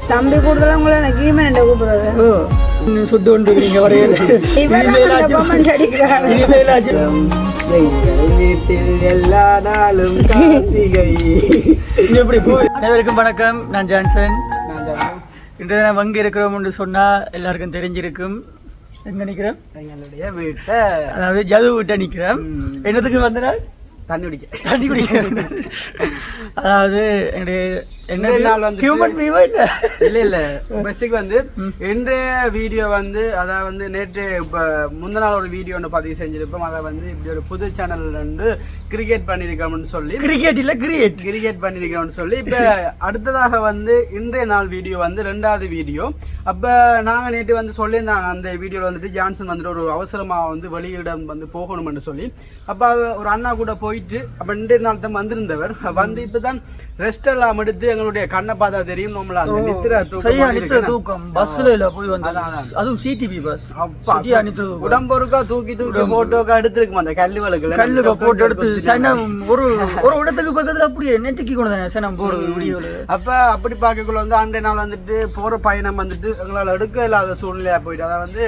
தம்பி கூடுதலா உங்களை எனக்கு ஈமன் கூப்பிடுறது. ஓ சுட்டு கொண்டு இருக்கீங்க வரையில எல்லா நாளும் கார்த்திகை. எப்படி போய் அனைவருக்கும் வணக்கம். நான் ஜான்சன். இன்றைய நான் வங்கி இருக்கிறோம் என்று சொன்னால் எல்லாருக்கும் தெரிஞ்சிருக்கும். எங்கே நிற்கிறோம்? எங்களுடைய வீட்டை, அதாவது ஜது வீட்டை நிற்கிறோம். என்னத்துக்கு வந்தனால் தண்ணி குடிக்க. அதாவது பெஸ்ட்டுக்கு வந்து இன்றைய வீடியோ வந்து அதாவது வந்து நேற்று இப்போ முந்தின நாள் ஒரு வீடியோ ஒன்று பதிவு செஞ்சிருப்போம். அதை வந்து இப்படி ஒரு புது சேனல் வந்து கிரிக்கெட் பண்ணியிருக்கோம்னு சொல்லி கிரிக்கெட் பண்ணியிருக்கோம்னு சொல்லி இப்போ அடுத்ததாக வந்து இன்றைய நாள் வீடியோ வந்து 2வது வீடியோ. அப்போ நாங்கள் நேற்று வந்து சொல்லியிருந்தாங்க அந்த வீடியோவில் வந்துட்டு ஜான்சன் வந்துட்டு ஒரு அவசரமாக வந்து வெளியிடம் வந்து போகணும்னு சொல்லி. அப்போ ஒரு அண்ணா கூட போயிட்டு அப்போ 2 நாள் தான் வந்திருந்தவர் வந்து இப்போ தான் ரெஸ்ட் எல்லாம் எடுத்து எங்களுடைய கண்ணை பார்த்தா தெரியும் நம்மள அந்த நித்திர தூக்கம் பஸ்ல போய் வந்தாங்க. அதுவும் சிடிபி பஸ். உடம்பொருக்கா தூக்கி போட்டோக்கா எடுத்துருக்குமா அந்த கல்லுகளுக்கு போட்டோ எடுத்து சனம் ஒரு இடத்துக்கு பக்கத்துல அப்படியே நெட்டுக்கி கொண்டு சனம் போடுறது வீடியோல. அப்ப அப்படி பார்க்கக்குள்ள வந்து அன்றைய நாள் வந்துட்டு போற பயணம் வந்துட்டு எங்களால் எடுக்க இல்லாத சூழ்நிலையா போயிட்டு, அதை வந்து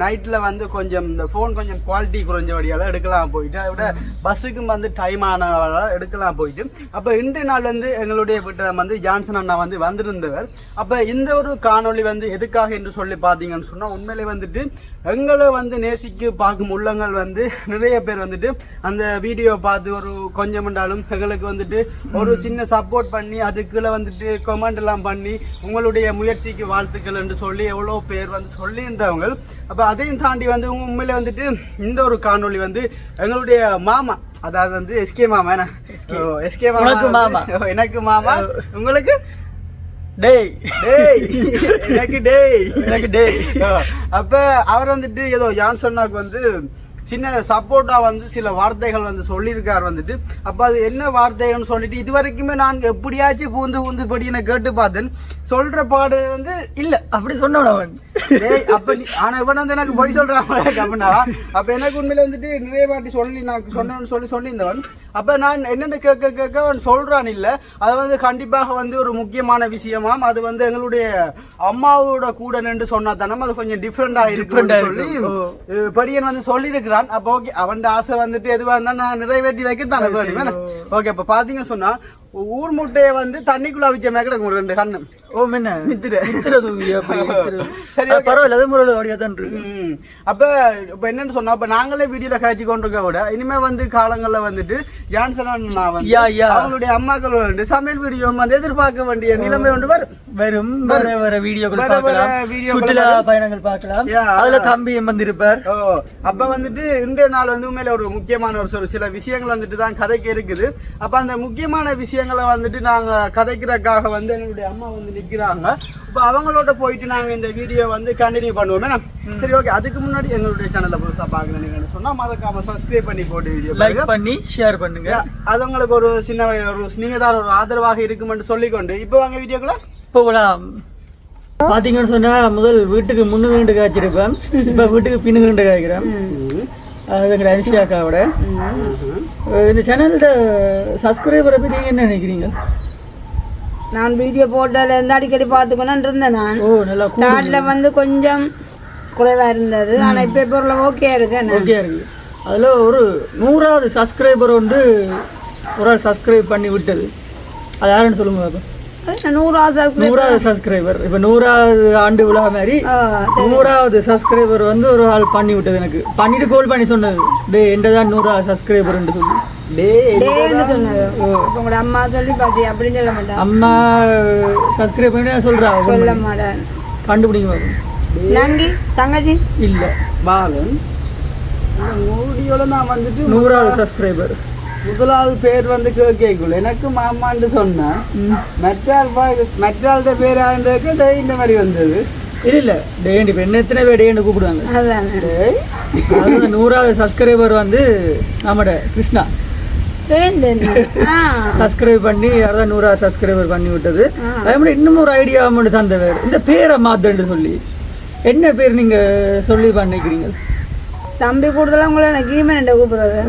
நைட்ல வந்து கொஞ்சம் இந்த போன் கொஞ்சம் குவாலிட்டி குறைஞ்சபடியால எடுக்கலாம் போயிட்டு, அதை விட பஸ்ஸுக்கும் வந்து டைம் ஆனவரால் எடுக்கலாம் போயிட்டு. அப்ப இன்றைய நாள் வந்து எங்களுடைய வீட்டை வந்து ஜான்சன் அண்ணா வந்து வந்திருந்தவர். அப்ப இந்த ஒரு காணொளி வந்து எதுக்காக என்று சொல்லி பார்த்தீங்கன்னு சொன்னா, உண்மையிலே வந்துட்டு எங்களை வந்து நேசிக்கு பார்க்கும் உள்ளங்கள் வந்து நிறைய பேர் வந்துட்டு அந்த வீடியோ பார்த்து ஒரு கொஞ்சம் என்றாலும் எங்களுக்கு வந்துட்டு ஒரு சின்ன சப்போர்ட் பண்ணி அதுக்குள்ள வந்துட்டு கமெண்ட் எல்லாம் பண்ணி உங்களுடைய முயற்சிக்கு வாழ்த்துக்கள் என்று சொல்லி எவ்வளோ பேர் வந்து சொல்லியிருந்தவங்க. அப்போ அதையும் தாண்டி வந்து உண்மையிலே வந்துட்டு இந்த ஒரு காணொளி வந்து எங்களுடைய மாமா, அதாவது வந்து எஸ்கே மாமா எனக்கு மாமா உங்களுக்கு அப்ப அவர் வந்துட்டு ஏதோ ஜான்சன்னாக்கு வந்து சின்ன சப்போர்ட்டா வந்து சில வார்த்தைகள் வந்து சொல்லியிருக்கார் வந்துட்டு. அப்ப அது என்ன வார்த்தைகள்னு சொல்லிட்டு இது வரைக்குமே நான் எப்படியாச்சும் பூந்து படி எனக்கு கேட்டு பார்த்தேன். சொல்ற பாடு வந்து இல்ல அப்படி சொன்னவன் அப்ப ஆனா இவன் வந்து எனக்கு போய் சொல்றான் அப்படின்னா, அப்ப எனக்கு உண்மையில வந்துட்டு நிறைய வாட்டி சொல்லி நான் சொன்னேன்னு சொல்லியிருந்தவன். அப்ப நான் என்னென்ன கேட்க அவன் சொல்றான் இல்ல, அது வந்து கண்டிப்பாக வந்து ஒரு முக்கியமான விஷயமாம். அது வந்து எங்களுடைய அம்மாவோட கூட நின்று சொன்னா தானே அது கொஞ்சம் டிஃப்ரெண்டா இருக்குன்னு சொல்லி படியன் வந்து சொல்லியிருக்கிறான். அப்போ ஓகே, அவன் ஆசை வந்துட்டு எதுவாக இருந்தா நான் நிறைவேற்றி வைக்கத்தானே. ஓகே, அப்ப பாத்தீங்க சொன்னா ஊர் முட்டையை வந்து தண்ணிக்குள்ள அவிச்ச மேக்கட 2 கண்ணு. ஓ மென்ன சரி பரவாயில்ல, அது முறையில் அப்படியே தான் இருக்கு. அப்ப இப்ப என்னன்னு சொன்னா, இப்ப நாங்களே வீடியோல காய்ச்சி கொண்டிருக்க விட இனிமே வந்து காலங்கள்ல வந்துட்டு ஜான்சன் அவங்களுடைய அம்மாக்கள் வந்து சமையல் வீடியோ வந்து எதிர்பார்க்க வேண்டிய நிலைமை ஒன்று வரும். வர வீடியோக்கள் சுற்றுலா பயணங்கள் பார்க்கலாம். அதுல தம்பி வந்திருப்பார். அப்ப வந்துட்டு இன்றைய நாள் வந்து உண்மையில ஒரு முக்கியமான ஒரு சில விஷயங்கள் வந்துட்டு தான் கதைக்கு இருக்குது. அப்ப அந்த முக்கியமான விஷயங்களை வந்துட்டு நாங்க கதைக்கிறதுக்காக வந்து எங்களுடைய அம்மா வந்து நிக்கிறாங்க. இப்ப அவங்களோட போயிட்டு நாங்க இந்த வீடியோ வந்து கண்டினியூ பண்ணுவோமே. சரி ஓகே, அதுக்கு முன்னாடி எங்களுடைய சேனலை புதுசா பாக்கணும் சொன்னா மறக்காம சப்ஸ்கிரைப் பண்ணி போட்டு வீடியோ லைக் பண்ணி ஷேர் பண்ணுங்க. அது உங்களுக்கு ஒரு சின்ன ஒரு நீங்கதான் ஒரு ஆதரவாக இருக்குமென்று சொல்லிக்கொண்டு இப்போ வாங்க வீடியோக்குள்ள போகலாம். பாத்தீங்கன்னு சொன்னா முதல் வீட்டுக்கு 3 காய்ச்சிருப்பேன், இப்ப வீட்டுக்கு பின்னு காய்க்கிறேன். அது எங்கள் அரிசியாக்காவோட இந்த சேனலோட சப்ஸ்கிரைபரை பற்றி நீங்கள் என்ன நினைக்கிறீங்க? நான் வீடியோ போட்டதில் இருந்து அடிக்கடி பார்த்துக்கணுன்னு இருந்தேன். நான் நல்லா ஸ்டார்டில் வந்து கொஞ்சம் குறைவாக இருந்தது, ஆனால் இப்போ ஓகே இருக்கு. அதில் ஒரு 100வது சப்ஸ்கிரைபர் வந்து ஒரு ஆள் சப்ஸ்கிரைப் பண்ணி விட்டது. அது யாருன்னு சொல்லுங்க பாப்பா. 100வது சப்ஸ்கிரைபர் இப்போ 100வது ஆண்டு விழா மாதிரி 100வது சப்ஸ்கிரைபர் வந்து ஒரு ஆள் பண்ணி விட்டது. எனக்கு பண்ணிட்டு கால் பண்ணி சொன்னது, டே என்னதான் 100வது சப்ஸ்கிரைபர்ன்னு சொல்லி சொன்னது. அம்மா சொல்லி பாத்தி அப்படின்னு சொல்ல மாட்டேன். அம்மா சப்ஸ்கிரைப் பண்ணி சொல்றா சொல்ல மாட்டேன். கண்டுபிடிங்க நங்கி தங்கச்சி இல்ல பாலன் நான் வந்துட்டு 100வது சப்ஸ்கிரைபர் முதலாவது பேர் வந்து கேட்கல எனக்கு மாமான்னு சொன்னேன். மெட்ரால்ட பேர் இந்த மாதிரி வந்தது இல்ல டேண்டி இப்போ என்ன எத்தனை பேர் டேன்னு கூப்பிடுவாங்க. 100வது சப்ஸ்கிரைபர் வந்து நம்மட கிருஷ்ணா சப்ஸ்கிரைப் பண்ணி யாராவது 100வது சப்ஸ்கிரைபர் பண்ணி விட்டது. அதே மாதிரி இன்னும் ஒரு ஐடியா மட்டும் தந்தவர், இந்த பேரை மாத்தன்னு சொல்லி. என்ன பேர் நீங்க சொல்லி பண்ணிக்கிறீங்க? தம்பி கூடுதலா உங்களை எனக்கு ஈமன் கூப்பிடுறது.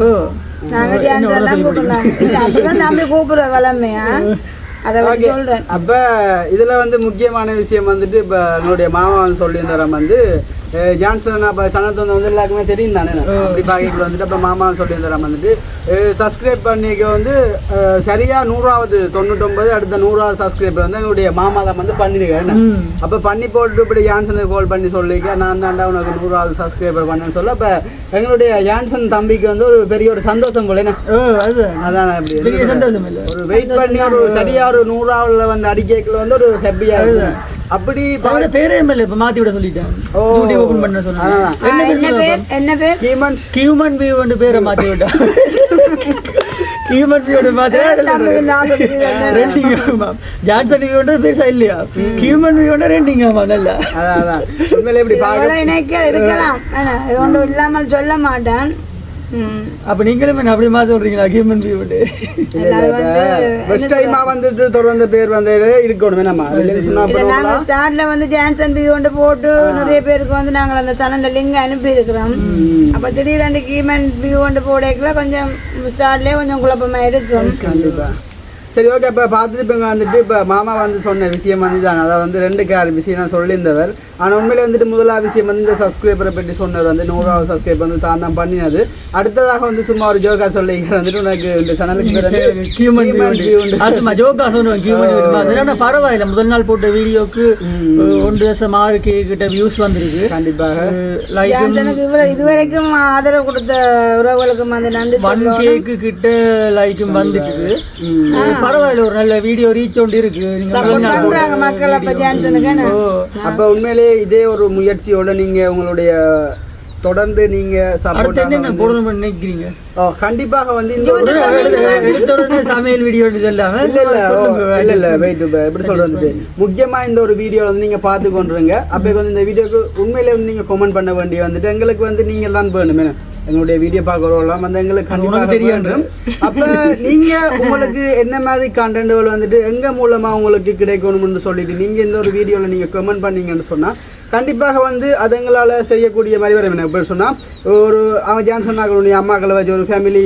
நாங்க தம்பி கூப்பிடுற வளமையா அதை வச்சு சொல்றேன். அப்ப இதுல வந்து முக்கியமான விஷயம் வந்துட்டு இப்ப என்னுடைய மாமா வந்து சொல்லியிருந்தாரம் வந்து ஜான்சன் அப்ப சனத்து வந்து எல்லாருக்குமே தெரியும் தானே அப்படி பாக்கிக்குள்ள வந்துட்டு அப்ப மாமா சொல்லியிருந்தாரம் வந்துட்டு சப்ஸ்கிரைப் பண்ணிக்க வந்து சரியா 100வது 99 அடுத்த 100வது சப்ஸ்கிரைபர் வந்து எங்களுடைய மாமா தான் வந்து பண்ணிருக்கேன். அப்ப பண்ணி போட்டு இப்படி ஜான்சனுக்கு கால் பண்ணி சொல்லிக்க நான் தாண்டா உனக்கு 100வது சப்ஸ்கிரைபர் பண்ணேன்னு சொல்ல அப்ப எங்களுடைய ஜான்சன் தம்பிக்கு வந்து ஒரு பெரிய ஒரு சந்தோஷம் போல அதான் அப்படி சந்தோஷம் இல்லை ஒரு வெயிட் பண்ணி ஒரு சரியா ஒரு 100வது வந்து அடிக்கல வந்து ஒரு ஹாப்பியா இருக்கு. அப்படி பேரே எம்எல்ஏ இப்ப மாத்தி விட சொல்லிட்டேன். ஓபன் பண்ண சொன்னாங்க. என்ன பேர் ஹியூமன் வியூ வந்து பேரை மாத்தி விட்டா. ஹியூமன் வியூ மாத்திரா ரெண்டிங் ஜான்சன் வியூ வந்து பேசா இல்லையா ஹியூமன் வியூ வந்து ரெண்டிங் ஆமா நல்லா அதான் உண்மையிலே இப்படி பாக்க இருக்கலாம். இது ஒன்றும் இல்லாமல் சொல்ல மாட்டேன். அப்ப நீங்களும் அப்படி மாதிரி சொல்றீங்களா ஹியூமன் வியூ ஃபர்ஸ்ட் டைமா வந்துட்டு தொடர்ந்து பேர் வந்து இருக்கணும் நம்ம நாங்க ஸ்டார்ட்ல வந்து ஜான்சன் வியூ வந்து போட்டு நிறைய பேருக்கு வந்து நாங்க அந்த சேனல்ல லிங்க் அனுப்பி இருக்கிறோம். அப்ப திடீர்னு ஹியூமன் வியூ வந்து போடல கொஞ்சம் ஸ்டார்ட்லயே கொஞ்சம் குழப்பமா இருக்கும். கண்டிப்பா சரி ஓகே. இப்போ பார்த்துட்டு இப்போ வந்துட்டு இப்போ மாமா வந்து சொன்ன விஷயம் வந்து தான் அதாவது வந்து 2 விஷயம் தான் சொல்லியிருந்தவர். ஆனால் உண்மையிலே வந்துட்டு முதலாவது விஷயம் வந்து இந்த சப்ஸ்கிரைபரை பற்றி சொன்னவர் வந்து 100வது சப்ஸ்கிரைப் வந்து தான் பண்ணினது. அடுத்ததாக வந்து சும்மா ஒரு ஜோக்கா சொல்லிக்கிற வந்துட்டு உனக்கு இந்த சேனலுக்கு ஹியூமன் ஜோக்கா சொல்லுவேன். பரவாயில்ல முதல் நாள் போட்ட வீடியோக்கு 1.6K கிட்ட வியூஸ் வந்திருக்கு. கண்டிப்பாக இதுவரைக்கும் ஆதரவு கொடுத்த உறவுகளுக்கும் வந்து நன்றி. 1K கிட்ட லைக்கும் வந்துட்டு பரவாயில்ல ஒரு நல்ல வீடியோ ரீச் ஒன்று இருக்கு. மக்கள் அப்ப உண்மையிலே இதே ஒரு முயற்சியோட நீங்க உங்களுடைய தொடர்ந்து நீங்க நினைக்கிறீங்க கண்டிப்பாக வந்து இந்த சமையல் வீடியோ எப்படி சொல்றது முக்கியமா இந்த ஒரு வீடியோ வந்து நீங்க பார்த்து கொண்டுருங்க. அப்ப வந்து இந்த வீடியோக்கு உண்மையிலே வந்து நீங்க கமெண்ட் பண்ண வேண்டிய வந்துட்டு எங்களுக்கு வந்து நீங்க தான் வேணுமே எங்களுடைய வீடியோ பார்க்குறோம் வந்து எங்களுக்கு கண்டிப்பாக தெரியும். அப்ப நீங்க உங்களுக்கு என்ன மாதிரி கண்டென்ட்கள் வந்துட்டு எங்க மூலமா உங்களுக்கு கிடைக்கணும்னு சொல்லிட்டு நீங்க இந்த ஒரு வீடியோல நீங்க கமெண்ட் பண்ணீங்கன்னு சொன்னா கண்டிப்பாக வந்து அது எங்களால் செய்யக்கூடிய மாதிரி வரும். என்ன எப்படி சொன்னால் ஒரு அவன் ஜான்சன் ஆகக்கூடிய அம்மாக்களை வச்சு ஒரு ஃபேமிலி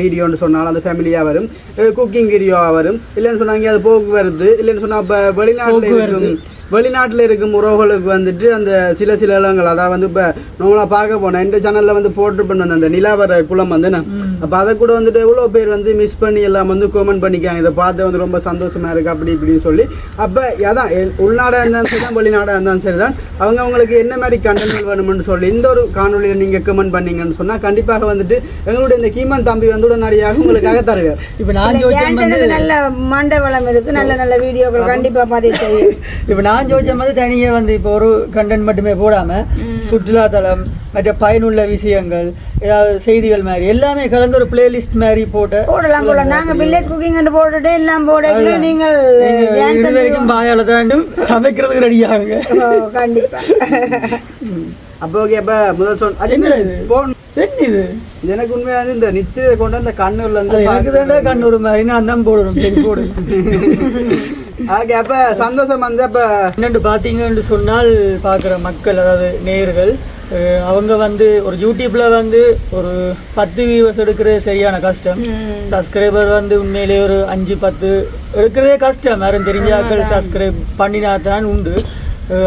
வீடியோன்னு சொன்னால் அந்த ஃபேமிலியாக வரும், குக்கிங் வீடியோவாக வரும். இல்லைன்னு சொன்னாங்க அது போக்குவரத்து. இல்லைன்னு சொன்னால் இப்போ வெளிநாட்டில் இருக்கும் உறவுகளுக்கு வந்துட்டு அந்த சில இடங்கள் அதாவது வந்து இப்போ நம்மளா பார்க்க போனேன் இந்த சேனலில் வந்து போட்டுருப்பேன் அந்த நிலாவர குளம் வந்து அப்போ அதை கூட வந்துட்டு எவ்வளோ பேர் வந்து மிஸ் பண்ணி எல்லாம் வந்து கமெண்ட் பண்ணிக்காங்க. இதை பார்த்து வந்து ரொம்ப சந்தோஷமா இருக்கு அப்படி இப்படின்னு சொல்லி. அப்போ அதான் உள்நாடாக இருந்தாலும் சரி தான் வெளிநாடாக இருந்தாலும் சரி தான் அவங்களுக்கு என்ன மாதிரி கண்டென்ட் வேணும்னு சொல்லி இந்த ஒரு காணொலியில் நீங்கள் கமெண்ட் பண்ணீங்கன்னு சொன்னால் கண்டிப்பாக வந்துட்டு எங்களுடைய இந்த கீமன் தம்பி வந்து உடனடியாக உங்களுக்காக தருவார். இப்போ நான் நல்ல மண்டபலம் இருக்கு, நல்ல நல்ல வீடியோக்கள் கண்டிப்பாக பார்த்து இப்போ நான் ஜோதிச்ச மாதிரி தனியாக வந்து இப்போ ஒரு கண்டென்ட் மட்டுமே போடாமல் சுற்றுலாத்தலம் மற்ற பயனுள்ள விஷயங்கள் ஏதாவது செய்திகள் மாதிரி எல்லாமே கலந்து ஒரு பிளேலிஸ்ட் மாதிரி போடலாம். நாங்கள் வில்லேஜ் குக்கிங் போட்டுட்டு எல்லாம் போட நீங்கள் வரைக்கும் பாயால தாண்டும் சமைக்கிறதுக்கு ரெடி ஆகுங்க கண்டிப்பா. அப்போ ஓகே. அப்போ முதல் இது எனக்கு உண்மையாக இந்த நித்திரை கொண்டு அந்த கண்ணூர்ல இருந்து எனக்கு கண்ணூர் மாதிரி நான் தான் போடணும். சரி போடு. ஓகே. அப்போ சந்தோஷம் வந்து அப்போ என்னென்று பார்த்தீங்கன்னு சொன்னால் பார்க்குற மக்கள் அதாவது நேயர்கள் அவங்க வந்து ஒரு யூடியூப்ல வந்து ஒரு 10 வியூவர்ஸ் எடுக்கிறது சரியான கஷ்டம். சப்ஸ்கிரைபர் வந்து உண்மையிலே ஒரு 5-10 எடுக்கிறதே கஷ்டம். யாரும் தெரிஞ்சாக்கள் சப்ஸ்கிரைப் பண்ணினா தான் உண்டு.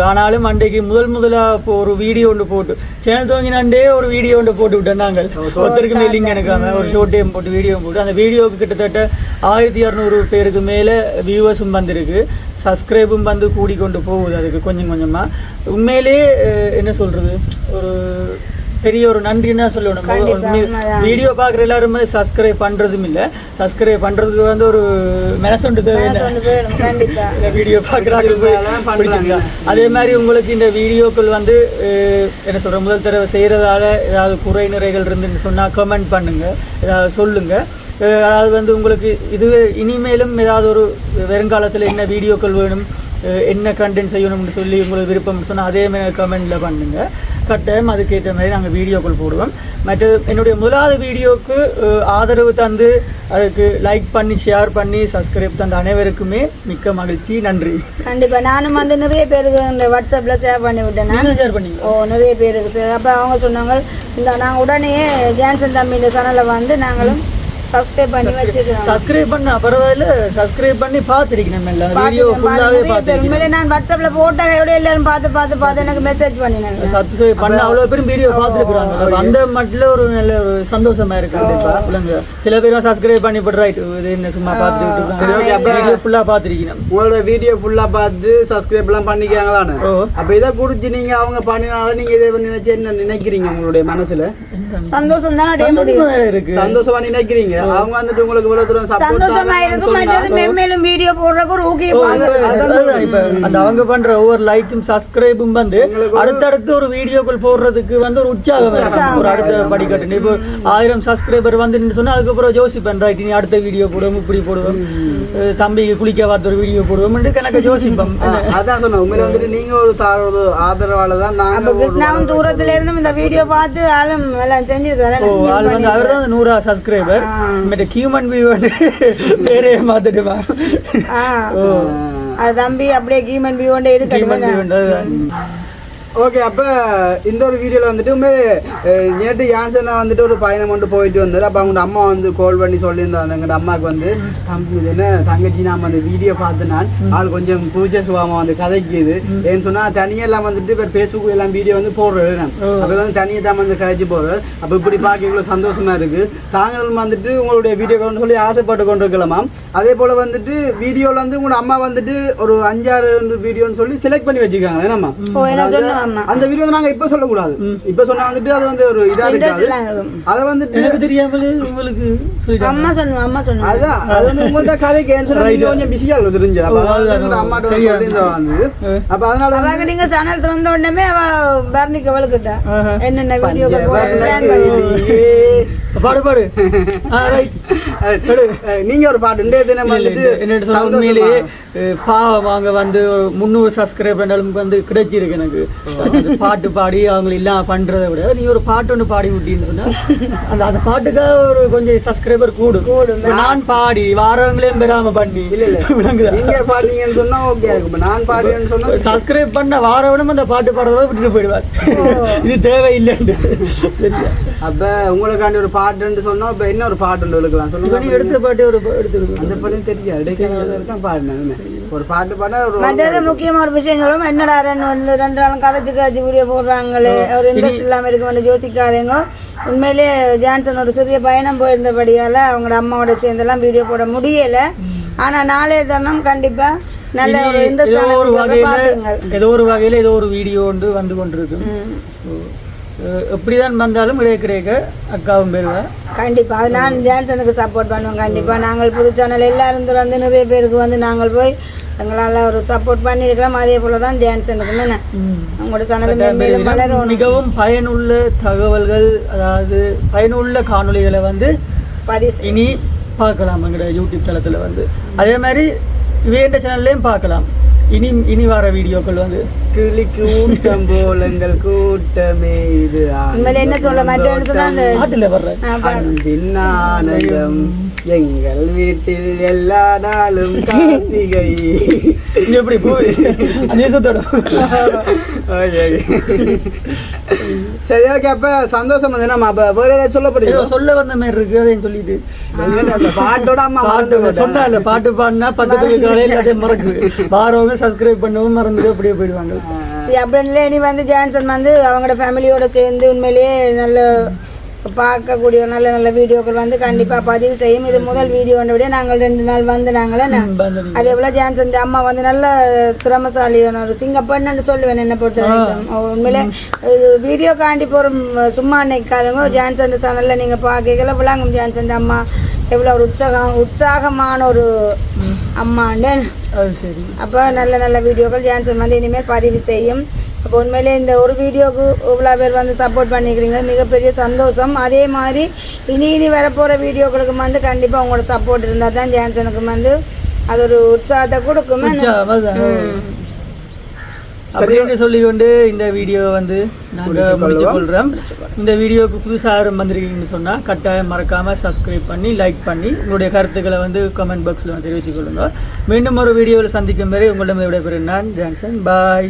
ஆனாலும் அன்றைக்கு முதலாக இப்போ ஒரு வீடியோ ஒன்று போட்டு சேனல் துவங்கினாண்டே ஒரு வீடியோ ஒன்று போட்டு விட்டோம். நாங்கள் ஒருத்தருக்குமே லிங்க் எனக்காம ஒரு ஷோர்ட் டைம் போட்டு வீடியோ போட்டு அந்த வீடியோவுக்கு கிட்டத்தட்ட 1200 பேருக்கு மேலே வியூவர்ஸும் வந்திருக்கு. சப்ஸ்கிரைபும் வந்து கூடிக்கொண்டு போகுது. அதுக்கு கொஞ்சம் கொஞ்சமாக உண்மையிலே என்ன சொல்கிறது ஒரு பெரிய ஒரு நன்றின்னா சொல்லணும். வீடியோ பார்க்குற எல்லாரும் சப்ஸ்கிரைப் பண்ணுறதும் இல்லை, சப்ஸ்கிரைப் பண்ணுறதுக்கு வந்து ஒரு மெனசொண்டு வீடியோ பார்க்குறாங்க. அதே மாதிரி உங்களுக்கு இந்த வீடியோக்கள் வந்து என்ன சொல்கிற முதல் தடவை செய்கிறதால ஏதாவது குறை நிறைகள் இருந்துன்னு சொன்னால் கமெண்ட் பண்ணுங்கள், ஏதாவது சொல்லுங்கள். அதாவது வந்து உங்களுக்கு இது இனிமேலும் ஏதாவது ஒரு வருங்காலத்தில் என்ன வீடியோக்கள் வேணும் என்ன கண்டென்ட் செய்யணும்னு சொல்லி உங்களுக்கு விருப்பம்னு சொன்னால் அதே மாதிரி கமெண்டில் பண்ணுங்கள். கட்டாயம் அதுக்கேற்ற மாதிரி நாங்கள் வீடியோக்கள் போடுவோம். மற்ற என்னுடைய முதலாவது வீடியோவுக்கு ஆதரவு தந்து அதுக்கு லைக் பண்ணி ஷேர் பண்ணி சப்ஸ்கிரைப் தந்த அனைவருக்குமே மிக்க மகிழ்ச்சி, நன்றி. கண்டிப்பாக நானும் வந்து நிறைய பேருக்கு இந்த வாட்ஸ்அப்பில் ஷேர் பண்ணி விட்டேன். ஷேர் பண்ணி நிறைய பேருக்கு. அப்போ அவங்க சொன்னாங்க இந்த நாங்கள் உடனே ஜான்சன் தம்பி இந்த சேனலில் வந்து நாங்களும் சப்ஸ்கிரைப் பண்ணி வச்சிருக்கேன். சப்ஸ்கிரைப் பண்ண பரவாயில்ல, சப்ஸ்கிரைப் பண்ணி பார்த்துருக்கேன் எல்லா வீடியோ ஃபுல்லாவே பார்த்துருக்கேன். உண்மையிலே நான் வாட்ஸ்அப்ல போட்டா எவ்வளோ எல்லாரும் பார்த்து எனக்கு மெசேஜ் பண்ணினாங்க. சப்ஸ்கிரைப் பண்ண அவ்வளோ பேரும் வீடியோ பார்த்துருக்குறாங்க. அந்த மட்டும் ஒரு நல்ல ஒரு சந்தோஷமா இருக்கு. பிள்ளைங்க சில பேரும் சப்ஸ்கிரைப் பண்ணி போட்டு ரைட் இது என்ன சும்மா பார்த்துட்டு சரி ஓகே. அப்ப வீடியோ ஃபுல்லா பார்த்துருக்கீங்க. உங்களோட வீடியோ ஃபுல்லா பார்த்து சப்ஸ்கிரைப் எல்லாம் பண்ணிக்காங்களான்னு. அப்ப இதை குறிச்சு நீங்க அவங்க பண்ணினால நீங்க இதை நினைச்சு என்ன நினைக்கிறீங்க? உங்களுடைய மனசுல சந்தோஷம் தானே இருக்கு, சந்தோஷமா நினைக்கிறீங்க. அவங்க வந்துட்டு உங்களுக்கு இவ்வளவு தூரம் சந்தோஷமா இருக்கும். மேலும் வீடியோ போடுறதுக்கு ஒரு ஊக்கி இப்ப அந்த அவங்க பண்ற ஒவ்வொரு லைக்கும் சப்ஸ்கிரைபும் வந்து அடுத்தடுத்து ஒரு வீடியோக்கள் போடுறதுக்கு வந்து ஒரு உற்சாகம். ஒரு அடுத்த படிக்கட்டு இப்போ 1000 சப்ஸ்கிரைபர் வந்து சொன்னா அதுக்கப்புறம் யோசிப்பேன் ரைட் நீ அடுத்த வீடியோ போடுவோம், இப்படி போடுவோம், தம்பிக்கு குளிக்க பார்த்த ஒரு வீடியோ போடுவோம் கணக்கு யோசிப்போம். அதான் சொன்னேன். உண்மையில வந்துட்டு நீங்க ஒரு ஆதரவாளர் தான். நான் தூரத்துல இருந்து இந்த வீடியோ பார்த்து ஆளும் எல்லாம் செஞ்சிருக்காரு. ஆள் வந்து அவர் தான் 100 சப்ஸ்கிரைபர். ஹியூமன் வியூ வந்து வேறே மாத்திடுவா. அது தம்பி அப்படியே ஹியூமன் வியூ இருக்கு. ஓகே. அப்போ இந்த ஒரு வீடியோவில் வந்துட்டு நேற்று யான்சனா வந்துட்டு ஒரு பயணம் கொண்டு போயிட்டு வந்தார். அப்போ அவங்க அம்மா வந்து கால் பண்ணி சொல்லியிருந்தாங்க. எங்கள் அம்மாவுக்கு வந்து தம்பி இது என்ன தங்கச்சி நாம் அந்த வீடியோ பார்த்து நான் ஆள் கொஞ்சம் பூஜை சுவாமா வந்து கதைக்குது ஏன்னு சொன்னால் தனியெல்லாம் வந்துட்டு இப்போ ஃபேஸ்புக் எல்லாம் வீடியோ வந்து போடுறது. அப்போ வந்து தனியை தான் வந்து கதைச்சி போடுறது. அப்போ இப்படி பார்க்க இவ்வளோ சந்தோஷமாக இருக்குது. தாங்களும் வந்துட்டு உங்களுடைய வீடியோன்னு சொல்லி ஆசைப்பட்டு கொண்டு இருக்கலாமாம். அதே போல் வந்துட்டு வீடியோவில் வந்து உங்களோட அம்மா வந்துட்டு ஒரு 5-6 வீடியோன்னு சொல்லி செலக்ட் பண்ணி வச்சுருக்காங்க. ஏன்னாம்மா அந்த வீடியோ நாங்க இப்ப சொல்ல கூடாது. இப்ப சொன்னா வந்துட்டு அது வந்து ஒரு இதா இருக்காது. அத வந்துட்டு எனக்கு தெரியாம உங்களுக்கு சொல்லிட்டாங்க. அம்மா சொன்னா அதான் அது வந்து உங்கள்ட்ட கதை கேன்சல் பண்ணி கொஞ்சம் பிஸியா தெரிஞ்சு. அப்ப அத அம்மாட்ட சொல்லிருந்தாங்க. அப்ப அதனால அவங்க நீங்க சேனல் திறந்த உடனே அவ பர்னிக்கு வளக்கிட்ட என்னென்ன வீடியோ பாடு நீங்க ஒரு பாட்டு இந்த தினம் வந்துட்டு என்ன சொல்ல உண்மையிலேயே பாவம் அவங்க வந்து 300 சப்ஸ்கிரைபர் வந்து கிடைச்சிருக்கு எனக்கு. பாட்டு பாடி அவங்க எல்லாம் பண்றதை விட நீ ஒரு பாட்டு ஒன்று பாடி விட்டின்னு சொன்னா அந்த பாட்டுக்காக ஒரு கொஞ்சம் சப்ஸ்கிரைபர் கூடும். நான் பாடி வாரவங்களையும் பெறாம பண்ணி நீங்க பாடுறீங்கன்னு சொன்னா ஓகே இருக்கும். நான் பாடுறேன்னு சொன்னா சப்ஸ்கிரைப் பண்ண வாரவனும் அந்த பாட்டு பாடுறத விட்டுட்டு போயிடுவார். இது தேவையில்லைன்னு. அப்ப உங்களுக்காண்டி ஒரு பாட்டுன்னு சொன்னா இப்ப என்ன ஒரு பாட்டு எடுக்கலாம் சொல்லுங்க. நீ எடுத்த பாட்டு ஒரு எடுத்துருக்கு அந்த பாட்டும் தெரியாது. இடைக்கால பாடினேன் ஒரு பாட்டு பாட ஒரு முக்கியமான ஒரு விஷயம் சொல்லுவோம். என்னடா 2 நாளும் கதைச்சு வீடியோ போடுறாங்களே ஒரு இன்ட்ரெஸ்ட் இல்லாம இருக்கும் யோசிக்காதேங்க. உண்மையிலேயே ஜான்சன் ஒரு சிறிய பயணம் போயிருந்தபடியால அவங்களோட அம்மாவோட சேர்ந்தெல்லாம் வீடியோ போட முடியல. ஆனா நாளைய தினம் கண்டிப்பா நல்ல ஒரு இன்ட்ரெஸ்டான ஏதோ ஒரு வகையில ஏதோ ஒரு வீடியோ வந்து கொண்டிருக்கு. எப்படிதான் வந்தாலும் கிடைக்க அக்காவும் பெறுவேன் கண்டிப்பா. அது நான் ஜான்சனுக்கு சப்போர்ட் பண்ணுவோம் கண்டிப்பா. நாங்கள் புது சேனல் எல்லாரும் வந்து நிறைய பேருக்கு வந்து நாங்கள் போய் எங்களால் ஒரு சப்போர்ட் பண்ணியிருக்கிறோம். அதே போல தான் ஜான்சனுக்கும் என்ன உங்களோட சேனல் மிகவும் பயனுள்ள தகவல்கள், அதாவது பயனுள்ள காணொலிகளை வந்து இனி பார்க்கலாம் எங்களோட யூடியூப் தளத்தில் வந்து. அதே மாதிரி வேண்ட சேனல்லையும் பார்க்கலாம். இனி வர வீடியோக்கள் வந்து கிளிக்கு ஊட்டம் போலங்கள் கூட்டமே இது என்ன சொல்ல மாட்டேன் ஆனந்தம் எங்கள் வீட்டில் எல்லா நாளும் கார்த்திகை எப்படி போய் சரி ஓகே. அப்ப சந்தோஷம் வந்து நம்ம வேற ஏதாவது சொல்ல வந்த மாதிரி இருக்கு அதையும் சொல்லிட்டு பாட்டோட அம்மா சொன்னா இல்ல பாட்டு பாடினா பக்கத்துல காலையில் அதே மறக்குது. வாரவங்க சப்ஸ்கிரைப் பண்ணவும் மறந்துட்டு அப்படியே போயிடுவாங்க. சரி அப்படின்னு நீ வந்து ஜான்சன் வந்து அவங்களோட ஃபேமிலியோட சேர்ந்து உண்மையிலேயே நல்ல பார்க்கக்கூடிய நல்ல நல்ல வீடியோக்கள் வந்து கண்டிப்பாக பதிவு செய்யும். இது முதல் வீடியோன்ற விட நாங்கள் 2 நாள் வந்து நாங்களே அதே போல் ஜான்சன் அம்மா வந்து நல்ல திறமசாலியான ஒரு சிங்கப்பெண்ணு சொல்லுவேன் என்னை பொறுத்த வரைக்கும். உண்மையிலே வீடியோ காண்டி போகிற சும்மா நிற்காதவங்க ஜான்சன் சேனலில் நீங்கள் பார்க்கல விளாங்கும். ஜான்சன் அம்மா எவ்வளோ ஒரு உற்சாகமான ஒரு அம்மாண்டு. சரி அப்போ நல்ல நல்ல வீடியோக்கள் ஜான்சன் வந்து இனிமேல் பதிவு செய்யும். அப்போ உண்மையிலே இந்த ஒரு வீடியோவுக்கு இவ்வளோ பேர் வந்து சப்போர்ட் பண்ணிக்கிறீங்க, மிகப்பெரிய சந்தோஷம். அதே மாதிரி இனி வரப்போகிற வீடியோக்களுக்கு வந்து கண்டிப்பாக உங்களோட சப்போர்ட் இருந்தால் தான் ஜான்சனுக்கு வந்து அது ஒரு உற்சாகத்தை கொடுக்குமே அப்படின்னு சொல்லிக்கொண்டு இந்த வீடியோ வந்து நாங்கள் முடிச்சு கொள்கிறோம். இந்த வீடியோவுக்கு புதுசாக யாரும் வந்திருக்கீங்கன்னு சொன்னால் கட்டாயம் மறக்காமல் சப்ஸ்கிரைப் பண்ணி லைக் பண்ணி உங்களுடைய கருத்துக்களை வந்து கமெண்ட் பாக்ஸில் தெரிவித்துக் கொள்ளுங்கள். மீண்டும் ஒரு வீடியோவில் சந்திக்கும் வரை உங்களிடம் விடைபெறும் நான் ஜான்சன். பாய்.